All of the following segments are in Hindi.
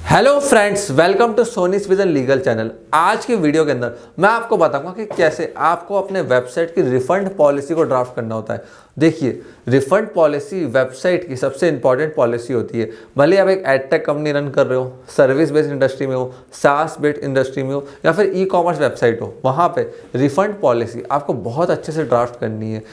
Hello friends, welcome to Soni's vision legal channel. आज की वीडियो के अंदर मैं आपको बताऊंगा कि कैसे आपको अपने वेबसाइट की रिफंड पॉलिसी को ड्राफ्ट करना होता है। देखिए, रिफंड पॉलिसी वेबसाइट की सबसे इंपॉर्टेंट पॉलिसी होती है। भले आप एक एडटेक कंपनी रन कर रहे हो, सर्विस बेस्ड इंडस्ट्री में हो, सास बेस्ड इंडस्ट्री में हो या फिर ई कॉमर्स वेबसाइट हो, वहाँ पे रिफंड पॉलिसी आपको बहुत अच्छे से ड्राफ्ट करनी है।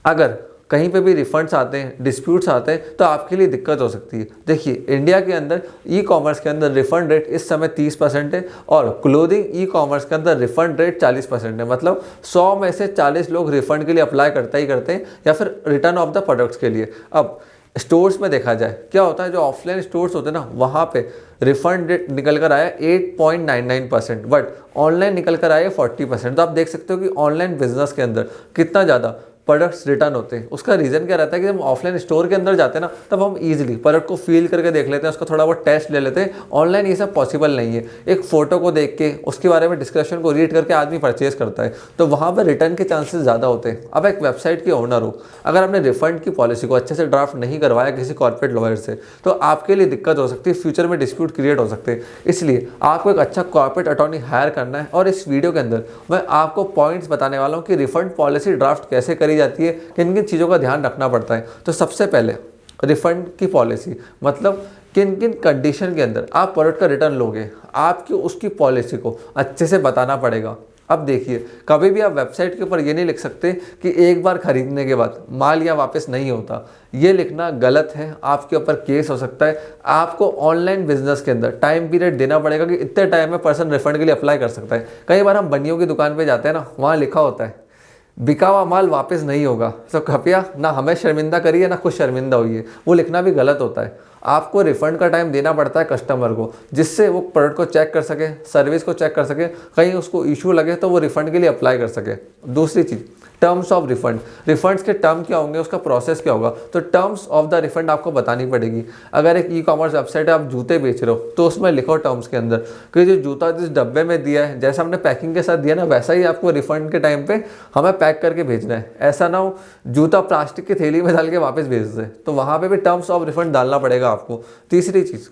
अगर कहीं पे भी रिफंड्स आते हैं, डिस्प्यूट्स आते हैं, तो आपके लिए दिक्कत हो सकती है। देखिए, इंडिया के अंदर ई कॉमर्स के अंदर रिफंड रेट इस समय 30% है और क्लोथिंग ई कॉमर्स के अंदर रिफंड रेट 40% है। मतलब 100 में से 40 लोग रिफंड के लिए अप्लाई करते हैं या फिर रिटर्न ऑफ द प्रोडक्ट्स के लिए। अब स्टोर्स में देखा जाए क्या होता है, जो ऑफलाइन स्टोर्स होते हैं ना, वहाँ पे रिफंड रेट निकल कर आया 8.99%, बट ऑनलाइन निकल कर आया 40%। तो आप देख सकते हो कि ऑनलाइन बिजनेस के अंदर कितना ज़्यादा प्रोडक्ट्स रिटर्न होते हैं। उसका रीज़न क्या रहता है कि जब ऑफलाइन स्टोर के अंदर जाते हैं ना, तब हम इजीली प्रोडक्ट को फील करके देख लेते हैं, उसका थोड़ा बहुत टेस्ट ले लेते हैं। ऑनलाइन ये सब पॉसिबल नहीं है। एक फ़ोटो को देख के उसके बारे में डिस्क्रिप्शन को रीड करके आदमी परचेज करता है, तो वहाँ पर रिटर्न के चांसेस ज़्यादा होते हैं। अब एक वेबसाइट की ओनर हो, अगर आपने रिफंड की पॉलिसी को अच्छे से ड्राफ्ट नहीं करवाया किसी कॉर्पोरेट लॉयर से, तो आपके लिए दिक्कत हो सकती है, फ्यूचर में डिस्प्यूट क्रिएट हो सकते हैं। इसलिए आपको एक अच्छा कॉर्पोरेट अटॉर्नी हायर करना है। और इस वीडियो के अंदर मैं आपको पॉइंट्स बताने वाला हूँ कि रिफंड पॉलिसी ड्राफ्ट कैसे करी जाती है, किन चीज़ों का ध्यान रखना पड़ता है। तो सबसे पहले रिफंड की पॉलिसी, मतलब किन किन कंडीशन के अंदर आप प्रोडक्ट का रिटर्न लोगे, आपकी उसकी पॉलिसी को अच्छे से बताना पड़ेगा। अब देखिए, कभी भी आप वेबसाइट के ऊपर ये नहीं लिख सकते कि एक बार खरीदने के बाद माल या वापस नहीं होता। ये लिखना गलत है, आपके ऊपर केस हो सकता है। आपको ऑनलाइन बिजनेस के अंदर टाइम पीरियड देना पड़ेगा कि इतने टाइम में पर्सन रिफंड के लिए अप्लाई कर सकता है। कई बार हम बनियों की दुकान पर जाते हैं ना, वहाँ लिखा होता है बिका हुआ माल वापस नहीं होगा। तो कृपया ना हमें शर्मिंदा करिए ना खुद शर्मिंदा होइए, वो लिखना भी गलत होता है। आपको रिफंड का टाइम देना पड़ता है कस्टमर को, जिससे वो प्रोडक्ट को चेक कर सके, सर्विस को चेक कर सके, कहीं उसको इशू लगे तो वो रिफंड के लिए अप्लाई कर सके। दूसरी चीज़, टर्म्स ऑफ रिफंड। रिफंड्स के टर्म क्या होंगे, उसका प्रोसेस क्या होगा, तो टर्म्स ऑफ द रिफंड आपको बतानी पड़ेगी। अगर एक ई कॉमर्स वेबसाइट है, आप जूते बेच रहे हो, तो उसमें लिखो टर्म्स के अंदर कि जो जूता जिस डब्बे में दिया है, जैसा हमने पैकिंग के साथ दिया ना, वैसा ही आपको रिफंड के टाइम पे हमें पैक करके भेजना है। ऐसा ना हो जूता प्लास्टिक की थैली में डाल के वापस भेज दे, तो वहाँ पर भी टर्म्स ऑफ रिफंड डालना पड़ेगा आपको। तीसरी चीज़,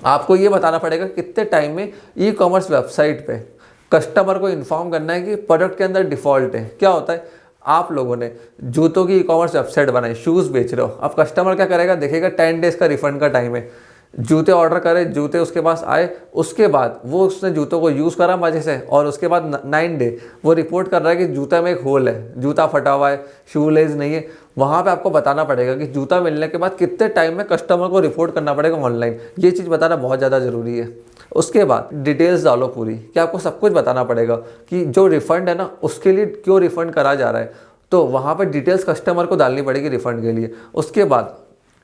आपको ये बताना पड़ेगा कितने टाइम में ई कॉमर्स वेबसाइट पे कस्टमर को इन्फॉर्म करना है कि प्रोडक्ट के अंदर डिफ़ॉल्ट है। क्या होता है, आप लोगों ने जूतों की ई कॉमर्स वेबसाइट बनाई, शूज़ बेच रहे हो, अब कस्टमर क्या करेगा, देखेगा 10 डेज़ का रिफंड का टाइम है। जूते ऑर्डर करे, जूते उसके पास आए, उसके बाद वो उसने जूतों को यूज़ करा मजे से, और उसके बाद 9 डे वो रिपोर्ट कर रहा है कि जूता में एक होल है, जूता फटा हुआ है, शू लेस नहीं है। वहाँ पे आपको बताना पड़ेगा कि जूता मिलने के बाद कितने टाइम में कस्टमर को रिपोर्ट करना पड़ेगा ऑनलाइन। ये चीज़ बताना बहुत ज़्यादा ज़रूरी है। उसके बाद डिटेल्स डालो पूरी, कि आपको सब कुछ बताना पड़ेगा कि जो रिफ़ंड है ना, उसके लिए क्यों रिफ़ंड करा जा रहा है, तो वहाँ पर डिटेल्स कस्टमर को डालनी पड़ेगी रिफ़ंड के लिए। उसके बाद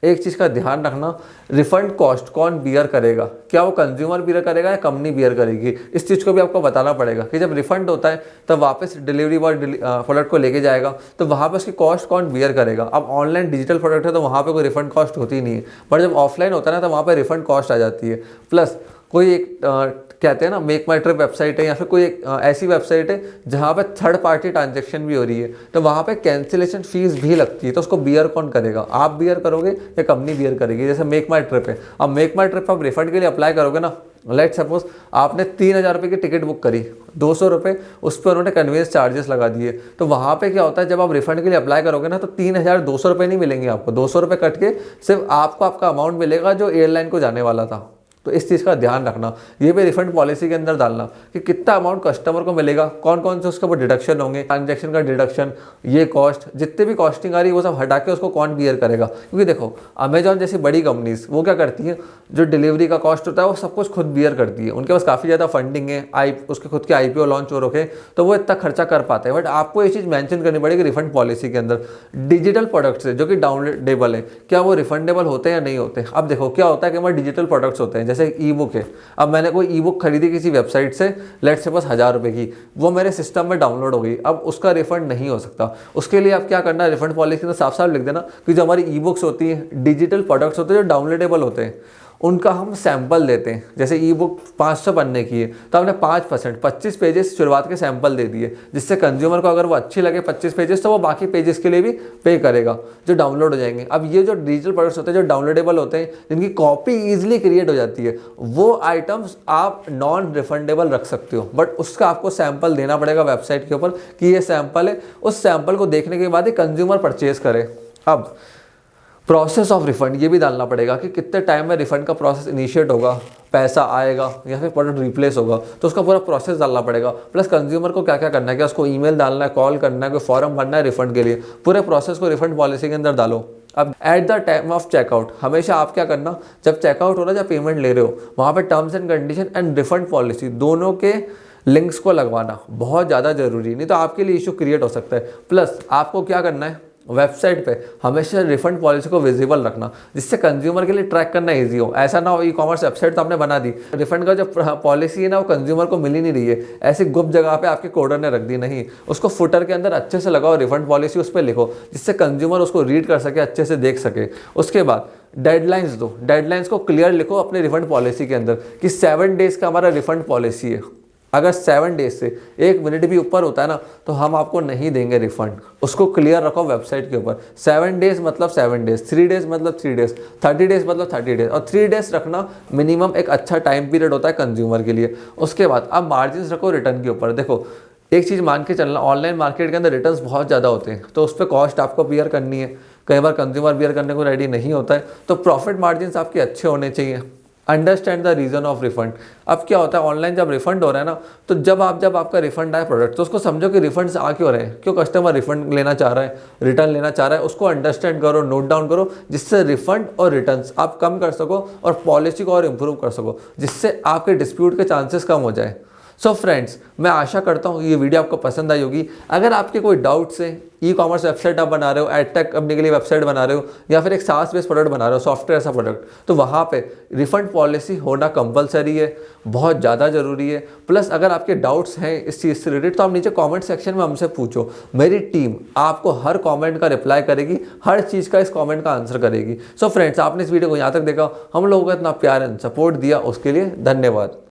एक चीज़ का ध्यान रखना, रिफंड कॉस्ट कौन बियर करेगा, क्या वो कंज्यूमर बियर करेगा या कंपनी बियर करेगी। इस चीज़ को भी आपको बताना पड़ेगा कि जब रिफंड होता है तब वापस डिलीवरी बॉय प्रोडक्ट को लेके जाएगा, तो वहाँ पर उसकी कॉस्ट कौन बियर करेगा। अब ऑनलाइन डिजिटल प्रोडक्ट है तो वहाँ पर कोई रिफंड कॉस्ट होती नहीं है, बट जब ऑफलाइन होता है ना, तो वहाँ पर रिफंड कॉस्ट आ जाती है। प्लस कोई एक कहते हैं ना, मेक माई ट्रिप वेबसाइट है या फिर कोई एक ऐसी वेबसाइट है जहाँ पे थर्ड पार्टी ट्रांजैक्शन भी हो रही है, तो वहाँ पे कैंसिलेशन फीस भी लगती है। तो उसको बियर कौन करेगा, आप बियर करोगे या कंपनी बियर करेगी। जैसे मेक माई ट्रिप है, अब मेक माई ट्रिप आप रिफंड के लिए अप्लाई करोगे ना, लेट सपोज आपने 3000 रुपये की टिकट बुक करी, 200 रुपये उस पर उन्होंने कन्वेंस चार्जेस लगा दिए। तो वहाँ पे क्या होता है, जब आप रिफंड के लिए अप्लाई करोगे ना, तो 3200 रुपये नहीं मिलेंगे आपको, 200 रुपये कट के सिर्फ आपको आपका अमाउंट मिलेगा जो एयरलाइन को जाने वाला था। तो इस चीज़ का ध्यान रखना, ये भी रिफंड पॉलिसी के अंदर डालना कि कितना अमाउंट कस्टमर को मिलेगा, कौन कौन से उसके ऊपर डिडक्शन होंगे, ट्रांजैक्शन का डिडक्शन, ये कॉस्ट जितने भी कॉस्टिंग आ रही है वो सब हटा के उसको कौन बियर करेगा। क्योंकि देखो, अमेजॉन जैसी बड़ी कंपनीज वो क्या करती हैं, जो डिलीवरी का कॉस्ट होता है वो सब कुछ खुद बियर करती है। उनके पास काफ़ी ज़्यादा फंडिंग है, उसके खुद के IPO लॉन्च हो रखे, तो वो इतना खर्चा कर पाते हैं। बट आपको ये चीज़ मैंशन करनी पड़ेगी रिफंड पॉलिसी के अंदर। डिजिटल प्रोडक्ट्स है जो कि डाउनलोडेबल है, क्या वो रिफंडेबल होते हैं या नहीं होते। अब देखो क्या होता है कि हमारे डिजिटल प्रोडक्ट्स होते हैं, जैसे ई बुक है। अब मैंने कोई ई बुक खरीदी किसी वेबसाइट से, लेट से बस 1000 रुपये की, वो मेरे सिस्टम में डाउनलोड हो गई, अब उसका रिफंड नहीं हो सकता। उसके लिए आप क्या करना है, रिफंड पॉलिसी में साफ साफ लिख देना कि जो हमारी ई बुक्स होती हैं, डिजिटल प्रोडक्ट्स होते हैं जो डाउनलोडेबल होते हैं, उनका हम सैंपल देते हैं। जैसे ई बुक 500 पन्ने की है तो हमने 5% 25 पेजेस शुरुआत के सैंपल दे दिए, जिससे कंज्यूमर को अगर वो अच्छी लगे 25 पेजेस तो वो बाकी पेजेस के लिए भी पे करेगा जो डाउनलोड हो जाएंगे। अब ये जो डिजिटल प्रोडक्ट्स होते हैं जो डाउनलोडेबल होते हैं, जिनकी कॉपी ईजिली क्रिएट हो जाती है, वो आइटम्स आप नॉन रिफंडेबल रख सकते हो, बट उसका आपको सैंपल देना पड़ेगा वेबसाइट के ऊपर कि ये सैंपल है। उस सैंपल को देखने के बाद ही कंज्यूमर परचेज करे। अब प्रोसेस ऑफ रिफंड ये भी डालना पड़ेगा कि कितने टाइम में रिफंड का प्रोसेस इनिशिएट होगा, पैसा आएगा या फिर प्रोडक्ट रिप्लेस होगा, तो उसका पूरा प्रोसेस डालना पड़ेगा। प्लस कंज्यूमर को क्या क्या करना है, क्या उसको ईमेल डालना है, कॉल करना है, कोई फॉर्म भरना है रिफंड के लिए, पूरे प्रोसेस को रिफंड पॉलिसी के अंदर डालो। अब at the time of checkout हमेशा आप क्या करना, जब चेकआउट हो रहा है, जब पेमेंट ले रहे हो, वहाँ पर terms and condition and refund policy दोनों के लिंक्स को लगवाना बहुत ज़्यादा ज़रूरी, नहीं तो आपके लिए इशू क्रिएट हो सकता है। प्लस आपको क्या करना है, वेबसाइट पे हमेशा रिफंड पॉलिसी को विजिबल रखना, जिससे कंज्यूमर के लिए ट्रैक करना इजी हो। ऐसा ना हो ई कॉमर्स वेबसाइट तो आपने बना दी, रिफंड का जो पॉलिसी है ना वो कंज्यूमर को मिल ही नहीं रही है, ऐसी गुप्त जगह पे आपके कोडर ने रख दी। नहीं, उसको फुटर के अंदर अच्छे से लगाओ, रिफंड पॉलिसी उस पर लिखो, जिससे कंज्यूमर उसको रीड कर सके, अच्छे से देख सके। उसके बाद डेडलाइंस दो, डेडलाइंस को क्लियर लिखो अपने रिफंड पॉलिसी के अंदर कि 7 डेज़ का हमारा रिफंड पॉलिसी है। अगर 7 डेज से 1 मिनट भी ऊपर होता है ना तो हम आपको नहीं देंगे रिफंड, उसको क्लियर रखो वेबसाइट के ऊपर। 7 डेज मतलब 7 डेज, 3 डेज मतलब 3 डेज, 30 डेज मतलब 30 डेज, और 3 डेज रखना मिनिमम एक अच्छा टाइम पीरियड होता है कंज्यूमर के लिए। उसके बाद अब मार्जिन रखो रिटर्न के ऊपर। देखो एक चीज़ मान के चलना, ऑनलाइन मार्केट के अंदर रिटर्न्स बहुत ज़्यादा होते हैं, तो उस पर कॉस्ट आपको बियर करनी है। कई बार कंज्यूमर बियर करने को रेडी नहीं होता है, तो प्रॉफिट मार्जिन आपके अच्छे होने चाहिए। Understand the reason of refund. अब क्या होता है ऑनलाइन जब रिफंड हो रहा है ना, तो जब आपका रिफंड आए प्रोडक्ट, तो उसको समझो कि रिफंड्स आ क्यों रहे हैं, क्यों कस्टमर रिफंड लेना चाह रहा है, रिटर्न लेना चाह रहा है, उसको अंडरस्टैंड करो, नोट डाउन करो, जिससे रिफंड और रिटर्न्स आप कम कर सको और पॉलिसी को और इम्प्रूव कर सको, जिससे आपके डिस्प्यूट के चांसेस कम हो जाए। सो फ्रेंड्स, मैं आशा करता हूँ ये वीडियो आपको पसंद आई होगी। अगर आपके कोई डाउट्स हैं, ई कॉमर्स वेबसाइट आप बना रहे हो, एडटेक कंपनी के लिए वेबसाइट बना रहे हो, या फिर एक सास बेस्ड प्रोडक्ट बना रहे हो, सॉफ्टवेयर ऐसा प्रोडक्ट, तो वहाँ पे रिफंड पॉलिसी होना कंपलसरी है, बहुत ज़्यादा ज़रूरी है। प्लस अगर आपके डाउट्स हैं इस चीज़ से रिलेटेड तो आप नीचे कॉमेंट सेक्शन में हमसे पूछो, मेरी टीम आपको हर कॉमेंट का रिप्लाई करेगी, हर चीज़ का इस कॉमेंट का आंसर करेगी। सो फ्रेंड्स, आपने इस वीडियो को यहाँ तक देखा, हम लोगों को इतना प्यार एंड सपोर्ट दिया, उसके लिए धन्यवाद।